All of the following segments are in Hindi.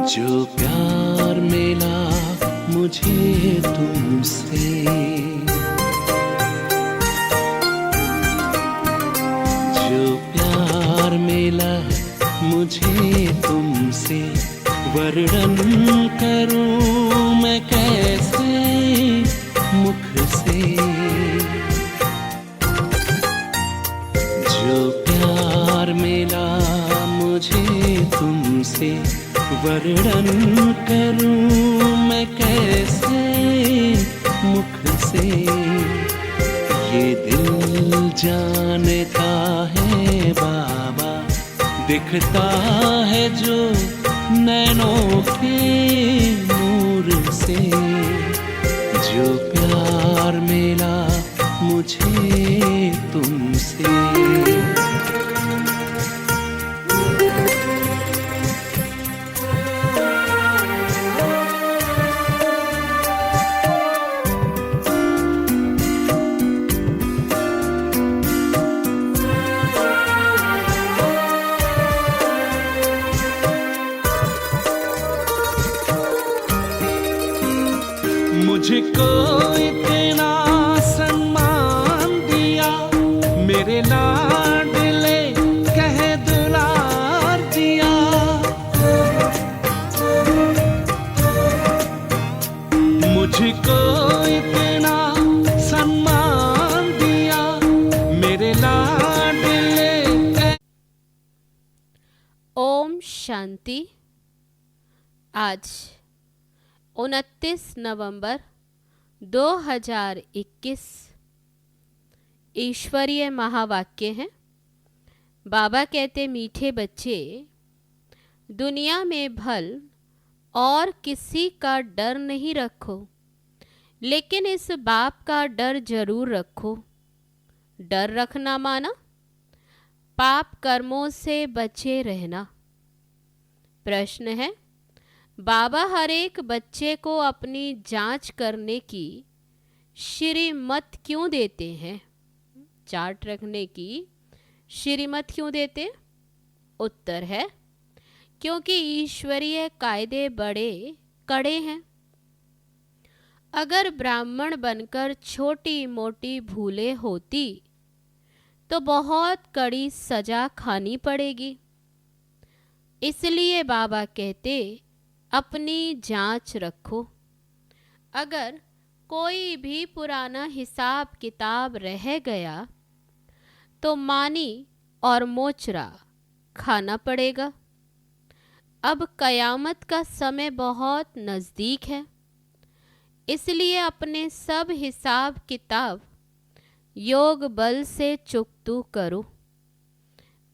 जो प्यार मिला मुझे तुमसे, जो प्यार मिला मुझे तुमसे, वर्णन करूं मैं कैसे मुख से। जो प्यार मिला मुझे तुमसे, वर्णन करूं मैं कैसे मुख से। ये दिल जानता है बाबा, दिखता है जो नैनों के नूर से। जो प्यार मिला मुझे तुमसे, मुझको इतना सम्मान दिया, मेरे लाडले कह दुलार दिया। मुझको इतना सम्मान दिया, मेरे लाडले कह। ओम शांति। आज 29 नवंबर 2021 ईश्वरीय महावाक्य हैं। बाबा कहते, मीठे बच्चे, दुनिया में भल और किसी का डर नहीं रखो, लेकिन इस बाप का डर जरूर रखो। डर रखना माना पाप कर्मों से बचे रहना। प्रश्न है, बाबा हर एक बच्चे को अपनी जांच करने की श्रीमत क्यों देते हैं? चार्ट रखने की श्रीमत क्यों देते? उत्तर है, क्योंकि ईश्वरीय कायदे बड़े कड़े हैं। अगर ब्राह्मण बनकर छोटी मोटी भूलें होती तो बहुत कड़ी सजा खानी पड़ेगी। इसलिए बाबा कहते, अपनी जांच रखो। अगर कोई भी पुराना हिसाब किताब रह गया तो मानी और मोचरा खाना पड़ेगा। अब कयामत का समय बहुत नज़दीक है, इसलिए अपने सब हिसाब किताब योग बल से चुकतू करो।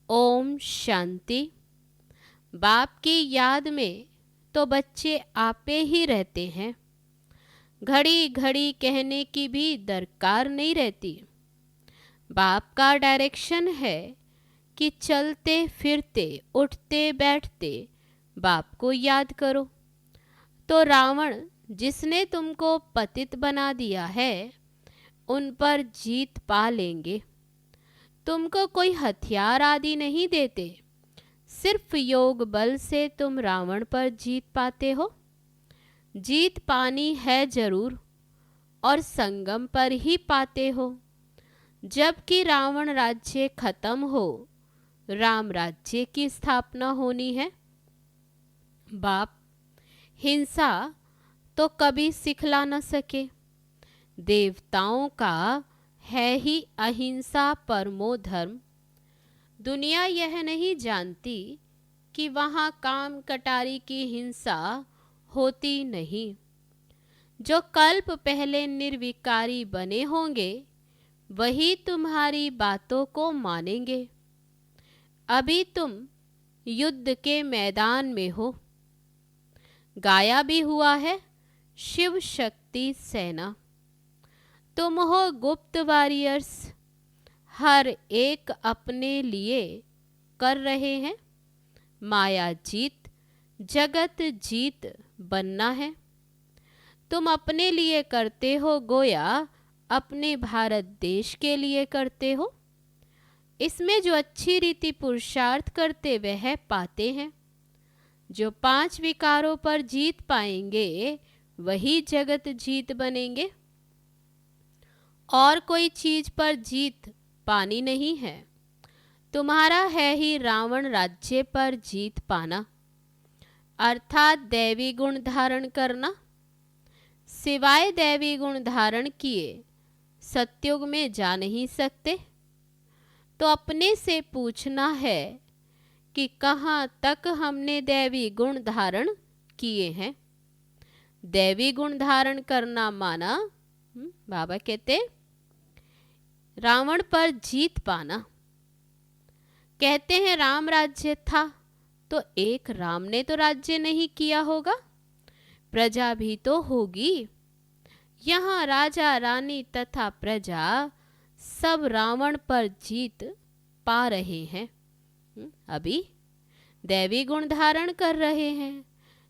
ओम शांति। बाप की याद में तो बच्चे आपे ही रहते हैं, घड़ी घड़ी कहने की भी दरकार नहीं रहती। बाप का डायरेक्शन है कि चलते फिरते उठते बैठते बाप को याद करो। तो रावण जिसने तुमको पतित बना दिया है, उन पर जीत पा लेंगे। तुमको कोई हथियार आदि नहीं देते, सिर्फ योग बल से तुम रावण पर जीत पाते हो। जीत पानी है जरूर, और संगम पर ही पाते हो। जबकि रावण राज्य खत्म हो, राम राज्य की स्थापना होनी है। बाप हिंसा तो कभी सिखला न सके। देवताओं का है ही अहिंसा परमो धर्म। दुनिया यह नहीं जानती कि वहाँ काम कटारी की हिंसा होती नहीं। जो कल्प पहले निर्विकारी बने होंगे, वही तुम्हारी बातों को मानेंगे। अभी तुम युद्ध के मैदान में हो। गाया भी हुआ है, शिव शक्ति सेना। तुम हो गुप्त वॉरियर्स, हर एक अपने लिए कर रहे हैं। माया जीत, जगत जीत बनना है। तुम अपने लिए करते हो, गोया अपने भारत देश के लिए करते हो। इसमें जो अच्छी रीति पुरुषार्थ करते वह पाते हैं। जो 5 विकारों पर जीत पाएंगे वही जगत जीत बनेंगे। और कोई चीज पर जीत पानी नहीं है। तुम्हारा है ही रावण राज्य पर जीत पाना, अर्थात दैवी गुण धारण करना। सिवाय दैवी गुण धारण किए सत्युग में जा नहीं सकते। तो अपने से पूछना है कि कहाँ तक हमने दैवी गुण धारण किए हैं। दैवी गुण धारण करना माना बाबा कहते रावण पर जीत पाना। कहते हैं राम राज्य था तो एक राम ने तो राज्य नहीं किया होगा, प्रजा भी तो होगी। यहाँ राजा रानी तथा प्रजा सब रावण पर जीत पा रहे हैं। अभी दैवी गुण धारण कर रहे हैं।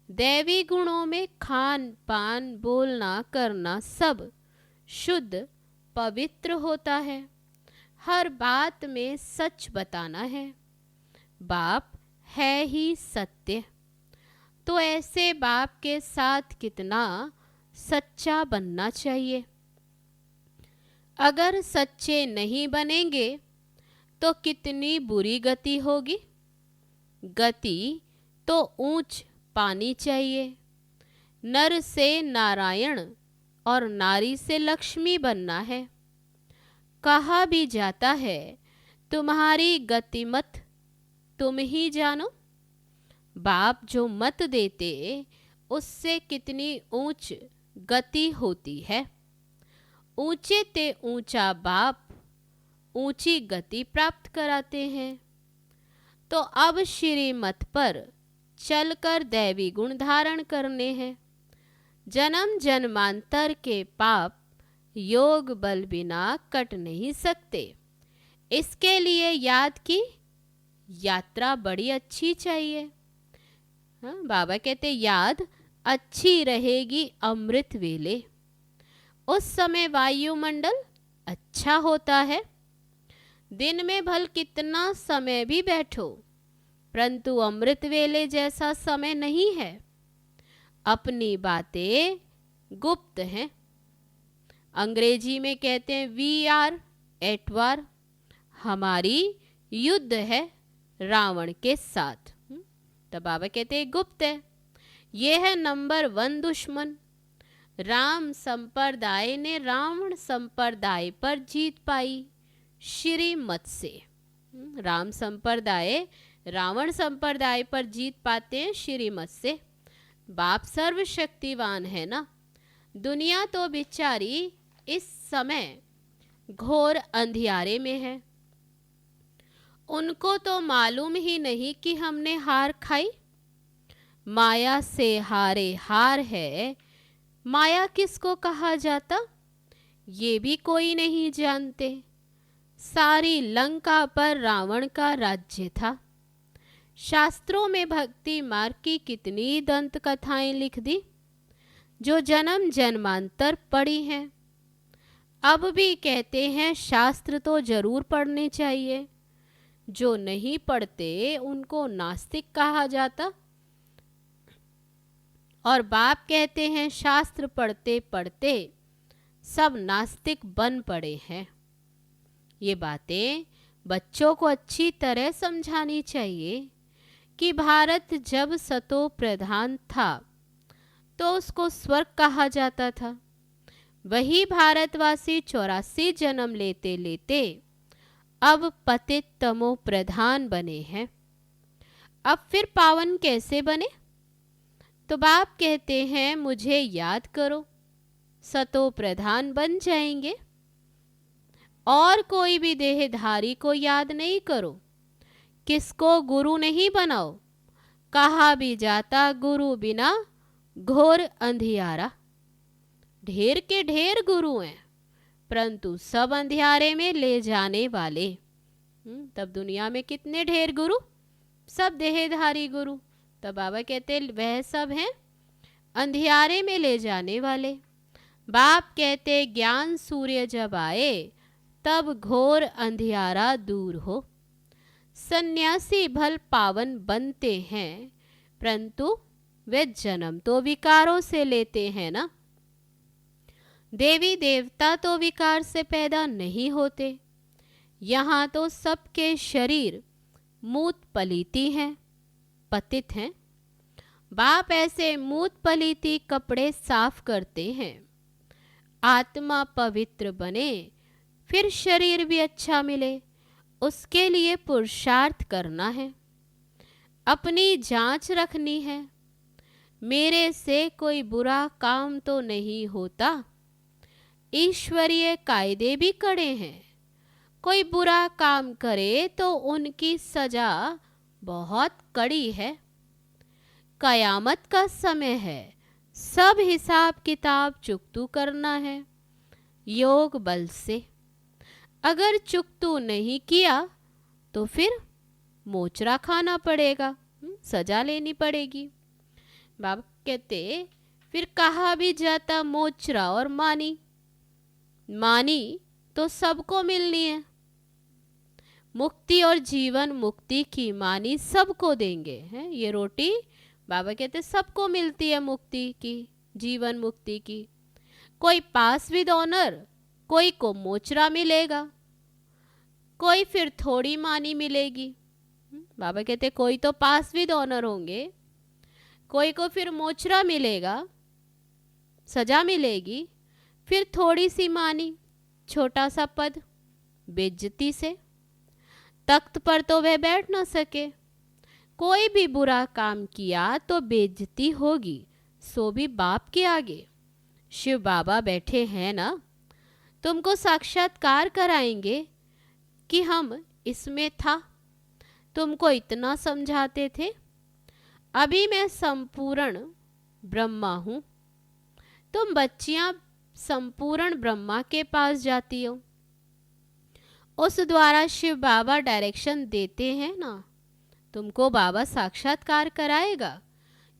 दैवी गुणों में खान पान बोलना करना सब शुद्ध पवित्र होता है। हर बात में सच बताना है। बाप है ही सत्य। तो ऐसे बाप के साथ कितना सच्चा बनना चाहिए। अगर सच्चे नहीं बनेंगे तो कितनी बुरी गति होगी। गति तो ऊंच पानी चाहिए। नर से नारायण और नारी से लक्ष्मी बनना है। कहा भी जाता है तुम्हारी गति मत तुम ही जानो। बाप जो मत देते उससे कितनी ऊंच गति होती है। ऊंचे ते ऊंचा बाप ऊंची गति प्राप्त कराते हैं। तो अब श्रीमत पर चलकर दैवी गुण धारण करने हैं। जन्म जन्मांतर के पाप योग बल बिना कट नहीं सकते। इसके लिए याद की यात्रा बड़ी अच्छी चाहिए। हाँ, बाबा कहते याद अच्छी रहेगी अमृत वेले। उस समय वायुमंडल अच्छा होता है। दिन में भल कितना समय भी बैठो, परंतु अमृत वेले जैसा समय नहीं है। अपनी बातें गुप्त हैं। अंग्रेजी में कहते हैं वी आर एट वार। हमारी युद्ध है रावण के साथ। तो बाबा कहते हैं गुप्त है। ये है नंबर 1 दुश्मन। राम संप्रदाय ने रावण संप्रदाय पर जीत पाई श्रीमत से। राम संप्रदाय रावण संप्रदाय पर जीत पाते हैं श्रीमत से। बाप सर्वशक्तिवान है ना। दुनिया तो बेचारी इस समय घोर अंधियारे में है। उनको तो मालूम ही नहीं कि हमने हार खाई। माया से हारे हार है। माया किसको कहा जाता ये भी कोई नहीं जानते। सारी लंका पर रावण का राज्य था। शास्त्रों में भक्ति मार्ग की कितनी दंत कथाएं लिख दी जो जन्म जन्मांतर पढ़ी हैं। अब भी कहते हैं शास्त्र तो जरूर पढ़ने चाहिए। जो नहीं पढ़ते उनको नास्तिक कहा जाता। और बाप कहते हैं शास्त्र पढ़ते पढ़ते सब नास्तिक बन पड़े हैं। ये बातें बच्चों को अच्छी तरह समझानी चाहिए कि भारत जब सतो प्रधान था तो उसको स्वर्ग कहा जाता था। वही भारतवासी 84 जन्म लेते लेते अब पतित तमो प्रधान बने हैं। अब फिर पावन कैसे बने। तो बाप कहते हैं मुझे याद करो, सतो प्रधान बन जाएंगे। और कोई भी देहधारी को याद नहीं करो। किसको गुरु नहीं बनाओ। कहा भी जाता गुरु बिना घोर अंधियारा। ढेर के ढेर गुरु हैं परंतु सब अंधियारे में ले जाने वाले। तब दुनिया में कितने ढेर गुरु, सब देहधारी गुरु। तब बाबा कहते वह सब हैं अंधियारे में ले जाने वाले। बाप कहते ज्ञान सूर्य जब आए तब घोर अंधियारा दूर हो। सन्यासी भल पावन बनते हैं परंतु वे जन्म तो विकारों से लेते हैं ना। देवी देवता तो विकार से पैदा नहीं होते। यहाँ तो सबके शरीर मूत पलीती हैं, पतित हैं। बाप ऐसे मूत पलीती कपड़े साफ करते हैं। आत्मा पवित्र बने, फिर शरीर भी अच्छा मिले, उसके लिए पुरुषार्थ करना है, अपनी जांच रखनी है। मेरे से कोई बुरा काम तो नहीं होता। ईश्वरीय कायदे भी कड़े हैं। कोई बुरा काम करे तो उनकी सजा बहुत कड़ी है। कयामत का समय है, सब हिसाब किताब चुकतू करना है योग बल से। अगर चुकतू नहीं किया तो फिर मोचरा खाना पड़ेगा, सजा लेनी पड़ेगी। बाबा कहते फिर कहा भी जाता मोचरा और मानी, मानी तो सबको मिलनी है। मुक्ति और जीवन मुक्ति की मानी सबको देंगे हैं। ये रोटी बाबा कहते सबको मिलती है, मुक्ति की, जीवन मुक्ति की। कोई पास विद ऑनर, कोई को मोचरा मिलेगा, कोई फिर थोड़ी मानी मिलेगी। बाबा कहते कोई तो पास विद ऑनर होंगे, कोई को फिर मोचरा मिलेगा, सजा मिलेगी, फिर थोड़ी सी मानी, छोटा सा पद, बेइज्जती से। तख्त पर तो वह बैठ न सके। कोई भी बुरा काम किया तो बेइज्जती होगी, सो भी बाप के आगे। शिव बाबा बैठे हैं ना, तुमको साक्षात्कार कराएंगे कि हम इसमें था, तुमको इतना समझाते थे। अभी मैं संपूर्ण ब्रह्मा हूँ, तुम बच्चियां संपूर्ण ब्रह्मा के पास जाती हो। उस द्वारा शिव बाबा डायरेक्शन देते हैं ना, तुमको बाबा साक्षात्कार कराएगा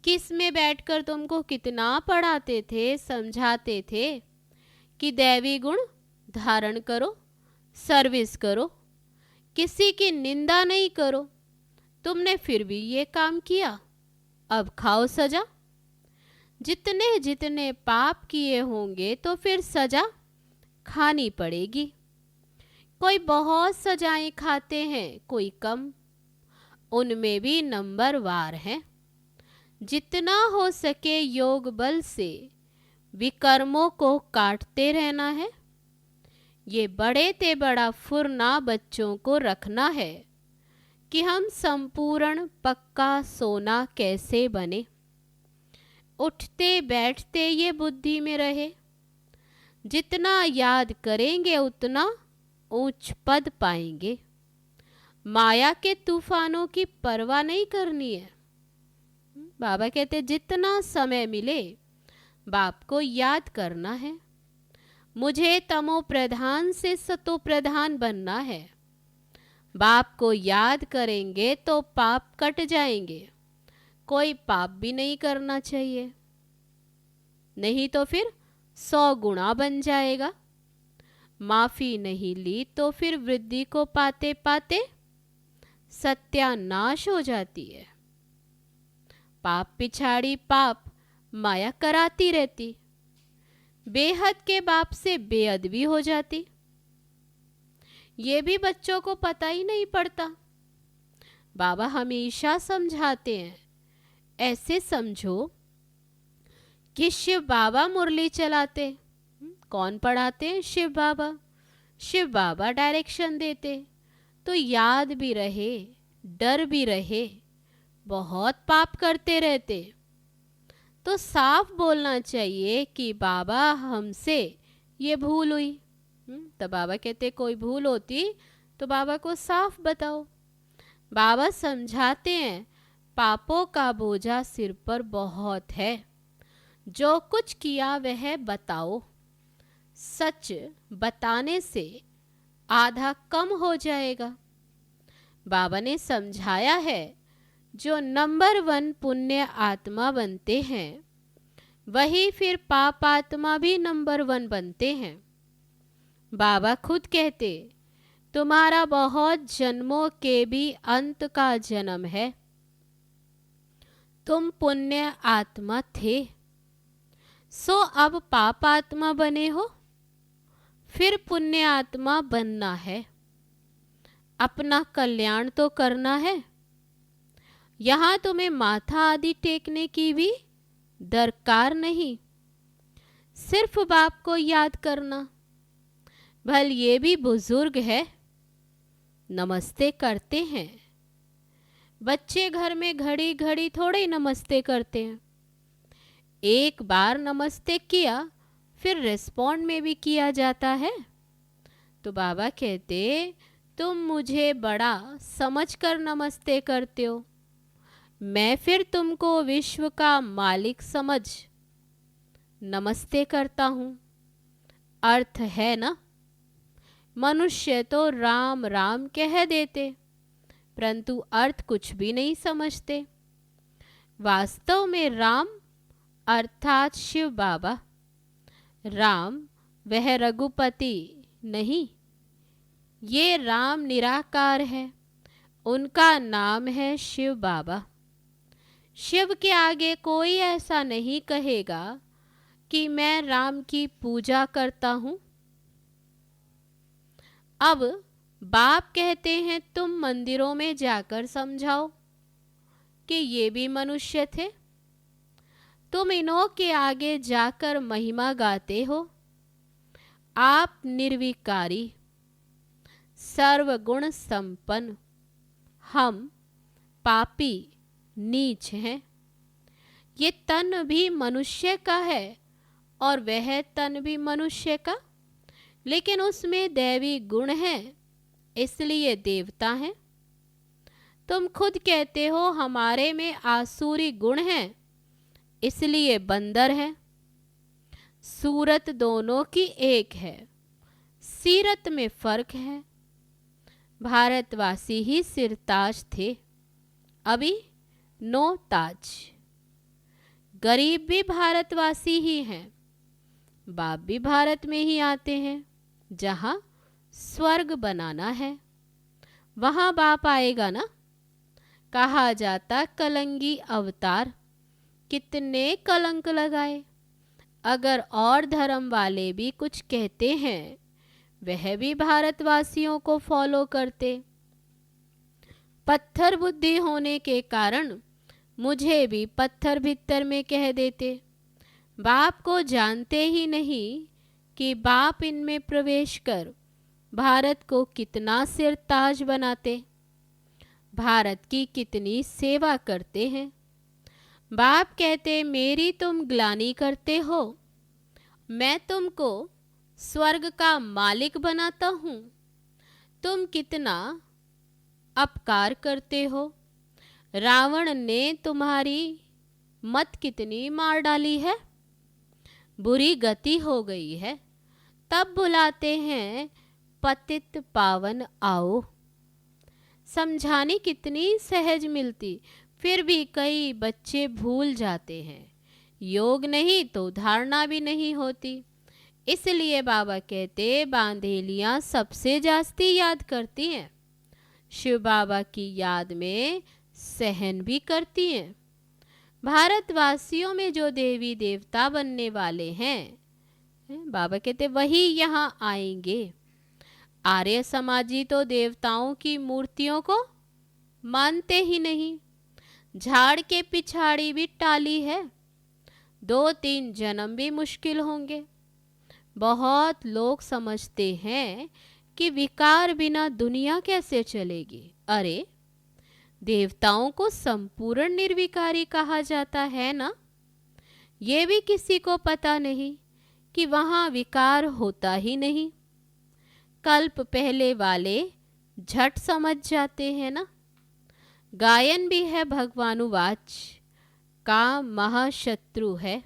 कि इसमें बैठकर तुमको कितना पढ़ाते थे, समझाते थे कि दैवी गुण धारण करो, सर्विस करो, किसी की निंदा नहीं करो। तुमने फिर भी ये काम किया, अब खाओ सजा। जितने जितने पाप किए होंगे तो फिर सजा खानी पड़ेगी। कोई बहुत सजाएं खाते हैं, कोई कम, उनमें भी नंबर वार है। जितना हो सके योग बल से विकर्मों को काटते रहना है। ये बड़े ते बड़ा फुरना बच्चों को रखना है कि हम संपूर्ण पक्का सोना कैसे बने। उठते बैठते ये बुद्धि में रहे, जितना याद करेंगे उतना ऊंच पद पाएंगे। माया के तूफानों की परवाह नहीं करनी है। बाबा कहते जितना समय मिले बाप को याद करना है। मुझे तमो प्रधान से सतो प्रधान बनना है। बाप को याद करेंगे तो पाप कट जाएंगे। कोई पाप भी नहीं करना चाहिए, नहीं तो फिर 100 गुना बन जाएगा। माफी नहीं ली तो फिर वृद्धि को पाते पाते सत्यानाश हो जाती है। पाप पिछाड़ी पाप माया कराती रहती, बेहद के बाप से बेअदबी हो जाती। ये भी बच्चों को पता ही नहीं पड़ता। बाबा हमेशा समझाते हैं, ऐसे समझो कि शिव बाबा मुरली चलाते। कौन पढ़ाते हैं? शिव बाबा। शिव बाबा डायरेक्शन देते तो याद भी रहे, डर भी रहे। बहुत पाप करते रहते तो साफ बोलना चाहिए कि बाबा हमसे ये भूल हुई। तो बाबा कहते कोई भूल होती तो बाबा को साफ बताओ। बाबा समझाते हैं पापों का बोझा सिर पर बहुत है, जो कुछ किया वह बताओ। सच बताने से आधा कम हो जाएगा। बाबा ने समझाया है जो नंबर 1 पुण्य आत्मा बनते हैं वही फिर पाप आत्मा भी नंबर 1 बनते हैं। बाबा खुद कहते तुम्हारा बहुत जन्मों के भी अंत का जन्म है। तुम पुण्य आत्मा थे, सो अब पाप आत्मा बने हो, फिर पुण्य आत्मा बनना है। अपना कल्याण तो करना है। यहाँ तुम्हें माथा आदि टेकने की भी दरकार नहीं, सिर्फ बाप को याद करना। भल ये भी बुजुर्ग है, नमस्ते करते हैं। बच्चे घर में घड़ी घड़ी थोड़े नमस्ते करते हैं। एक बार नमस्ते किया, फिर रिस्पॉन्ड में भी किया जाता है। तो बाबा कहते, तुम मुझे बड़ा समझकर नमस्ते करते हो, मैं फिर तुमको विश्व का मालिक समझ नमस्ते करता हूँ। अर्थ है ना? मनुष्य तो राम राम कह देते, परंतु अर्थ कुछ भी नहीं समझते। वास्तव में राम अर्थात शिव बाबा, राम वह रघुपति नहीं, ये राम निराकार है, उनका नाम है शिव बाबा। शिव के आगे कोई ऐसा नहीं कहेगा कि मैं राम की पूजा करता हूँ। अब बाप कहते हैं, तुम मंदिरों में जाकर समझाओ कि ये भी मनुष्य थे। तुम इन्हों के आगे जाकर महिमा गाते हो। आप निर्विकारी, सर्वगुण संपन्न, हम पापी नीच हैं। ये तन भी मनुष्य का है और वह तन भी मनुष्य का, लेकिन उसमें दैवी गुण है, इसलिए देवता हैं। तुम खुद कहते हो हमारे में आसुरी गुण हैं, इसलिए बंदर हैं। सूरत दोनों की एक है, सीरत में फर्क है। भारतवासी ही सिरताज थे, अभी नो ताज। गरीब भी भारतवासी ही हैं, बाप भी भारत में ही आते हैं। जहाँ स्वर्ग बनाना है, वहाँ बाप आएगा ना। कहा जाता कलंगी अवतार, कितने कलंक लगाए। अगर और धर्म वाले भी कुछ कहते हैं, वह भी भारतवासियों को फॉलो करते। पत्थर बुद्धि होने के कारण मुझे भी पत्थर भीतर में कह देते। बाप को जानते ही नहीं कि बाप इनमें प्रवेश कर भारत को कितना सिरताज बनाते, भारत की कितनी सेवा करते हैं। बाप कहते, मेरी तुम ग्लानि करते हो, मैं तुमको स्वर्ग का मालिक बनाता हूँ। तुम कितना अपकार करते हो। रावण ने तुम्हारी मत कितनी मार डाली है, बुरी गति हो गई है, तब बुलाते हैं पतित पावन आओ। समझाने कितनी सहज मिलती, फिर भी कई बच्चे भूल जाते हैं। योग नहीं तो धारणा भी नहीं होती। इसलिए बाबा कहते, बांधेलियाँ सबसे जास्ती याद करती हैं, शिव बाबा की याद में सहन भी करती हैं। भारतवासियों में जो देवी देवता बनने वाले हैं, बाबा कहते वही यहाँ आएंगे। आर्य समाजी तो देवताओं की मूर्तियों को मानते ही नहीं, झाड़ के पिछाड़ी भी टाली है। 2-3 जन्म भी मुश्किल होंगे। बहुत लोग समझते हैं कि विकार बिना दुनिया कैसे चलेगी। अरे, देवताओं को संपूर्ण निर्विकारी कहा जाता है ना। ये भी किसी को पता नहीं कि वहाँ विकार होता ही नहीं। कल्प पहले वाले झट समझ जाते हैं ना। गायन भी है भगवानुवाच, काम महाशत्रु है।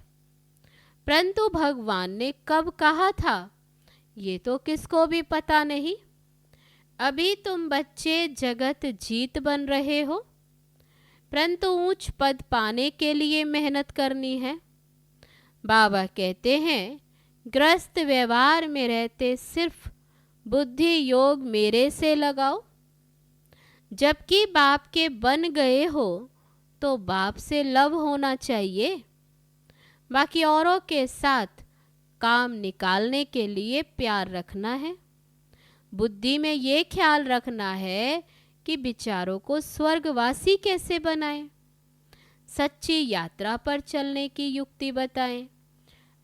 परंतु भगवान ने कब कहा था, ये तो किसको भी पता नहीं। अभी तुम बच्चे जगत जीत बन रहे हो, परंतु ऊंच पद पाने के लिए मेहनत करनी है। बाबा कहते हैं, ग्रस्त व्यवहार में रहते सिर्फ बुद्धि योग मेरे से लगाओ। जबकि बाप के बन गए हो तो बाप से लव होना चाहिए। बाकी औरों के साथ काम निकालने के लिए प्यार रखना है। बुद्धि में ये ख्याल रखना है कि विचारों को स्वर्गवासी कैसे बनाएं। सच्ची यात्रा पर चलने की युक्ति बताएं।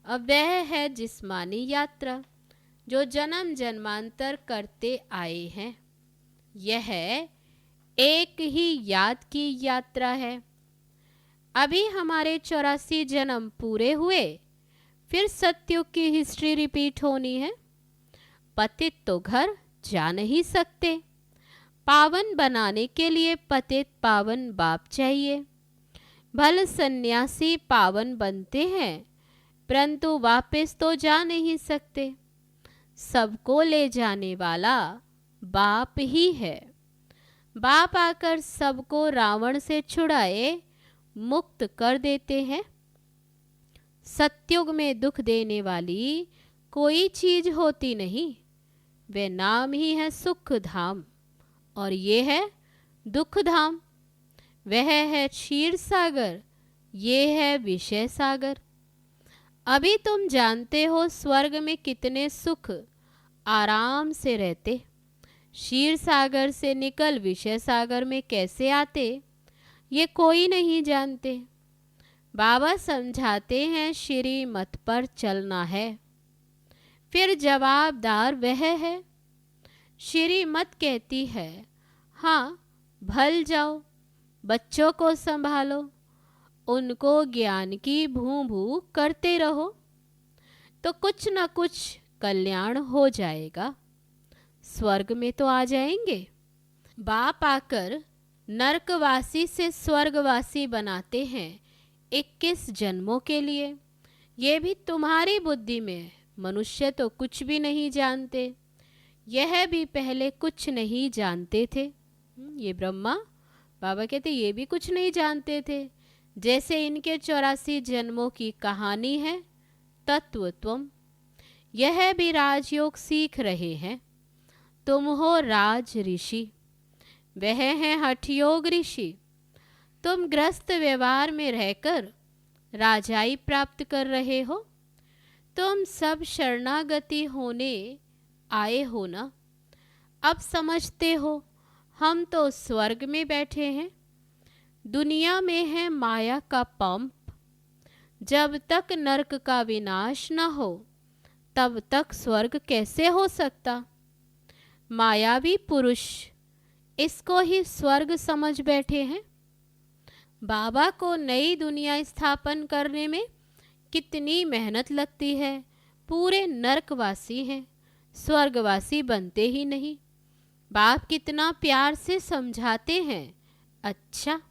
अब वह है जिस्मानी यात्रा जो जन्म जन्मांतर करते आए हैं। यह एक ही याद की यात्रा है। अभी हमारे 84 जन्म पूरे हुए, फिर सतयुग की हिस्ट्री रिपीट होनी है। पतित तो घर जा नहीं सकते। पावन बनाने के लिए पतित पावन बाप चाहिए। भले सन्यासी पावन बनते हैं, परंतु वापस तो जा नहीं सकते। सबको ले जाने वाला बाप ही है। बाप आकर सबको रावण से छुड़ाए मुक्त कर देते हैं। सतयुग में दुख देने वाली कोई चीज होती नहीं। वे नाम ही है सुख धाम, और ये है दुख धाम। वह है क्षीर सागर, ये है विषय सागर। अभी तुम जानते हो स्वर्ग में कितने सुख आराम से रहते। क्षीर सागर से निकल विषय सागर में कैसे आते, ये कोई नहीं जानते। बाबा समझाते हैं श्री मत पर चलना है। फिर जवाबदार वह है। श्री मत कहती है, हाँ भल जाओ, बच्चों को संभालो, उनको ज्ञान की भू भू करते रहो, तो कुछ न कुछ कल्याण हो जाएगा। स्वर्ग में तो आ जाएंगे। बाप आकर नरकवासी से स्वर्गवासी बनाते हैं 21 जन्मों के लिए। ये भी तुम्हारी बुद्धि में है। मनुष्य तो कुछ भी नहीं जानते। यह भी पहले कुछ नहीं जानते थे। ये ब्रह्मा बाबा कहते ये भी कुछ नहीं जानते थे। जैसे इनके 84 जन्मों की कहानी है तत्वत्वम। यह भी राजयोग सीख रहे हैं। तुम हो राज ऋषि, वह है हठयोग ऋषि। तुम ग्रस्त व्यवहार में रहकर राजाई प्राप्त कर रहे हो। तुम सब शरणागति होने आए हो ना। अब समझते हो हम तो स्वर्ग में बैठे हैं। दुनिया में है माया का पंप। जब तक नरक का विनाश न हो तब तक स्वर्ग कैसे हो सकता। मायावी पुरुष इसको ही स्वर्ग समझ बैठे हैं। बाबा को नई दुनिया स्थापन करने में कितनी मेहनत लगती है। पूरे नरकवासी हैं, स्वर्गवासी बनते ही नहीं। बाप कितना प्यार से समझाते हैं। अच्छा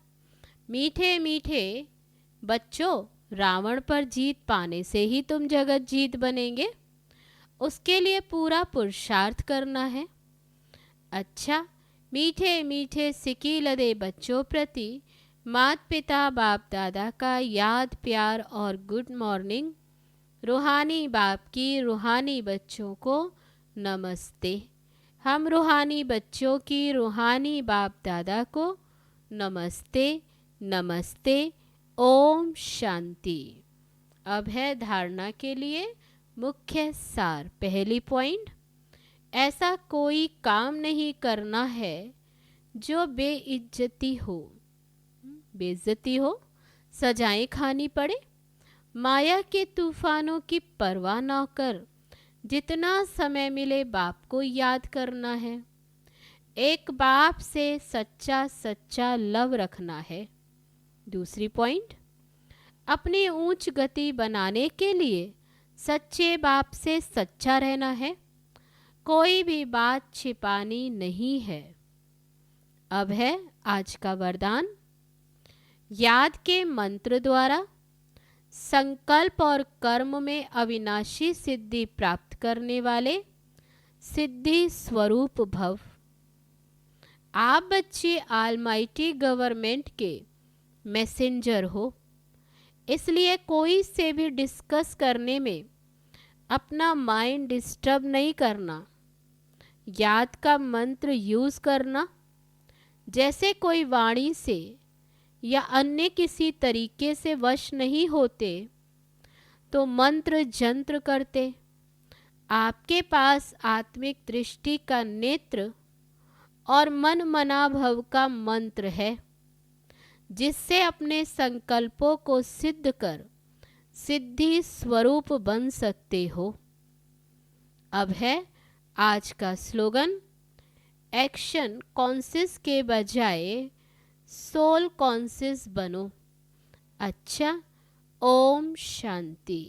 मीठे मीठे बच्चों, रावण पर जीत पाने से ही तुम जगत जीत बनेंगे। उसके लिए पूरा पुरुषार्थ करना है। अच्छा मीठे मीठे सिकीलदे बच्चों प्रति माता पिता बाप दादा का याद प्यार और गुड मॉर्निंग। रूहानी बाप की रूहानी बच्चों को नमस्ते। हम रूहानी बच्चों की रूहानी बाप दादा को नमस्ते नमस्ते। ओम शांति। अब है धारणा के लिए मुख्य सार। पहली पॉइंट, ऐसा कोई काम नहीं करना है जो बेइज्जती हो। बेइज्जती हो, सजाएं खानी पड़े। माया के तूफानों की परवाह न कर जितना समय मिले बाप को याद करना है। एक बाप से सच्चा सच्चा लव रखना है। दूसरी पॉइंट, अपनी ऊंच गति बनाने के लिए सच्चे बाप से सच्चा रहना है। कोई भी बात छिपानी नहीं है। अब है आज का वरदान। याद के मंत्र द्वारा संकल्प और कर्म में अविनाशी सिद्धि प्राप्त करने वाले सिद्धि स्वरूप भव। आप बच्चे ऑलमाइटी गवर्नमेंट के मैसेंजर हो, इसलिए कोई से भी डिस्कस करने में अपना माइंड डिस्टर्ब नहीं करना। याद का मंत्र यूज करना। जैसे कोई वाणी से या अन्य किसी तरीके से वश नहीं होते तो मंत्र जंत्र करते। आपके पास आत्मिक दृष्टि का नेत्र और मन मनाभव का मंत्र है, जिससे अपने संकल्पों को सिद्ध कर सिद्धि स्वरूप बन सकते हो। अब है आज का स्लोगन, एक्शन कॉन्सियस के बजाय सोल कॉन्सियस बनो। अच्छा, ओम शांति।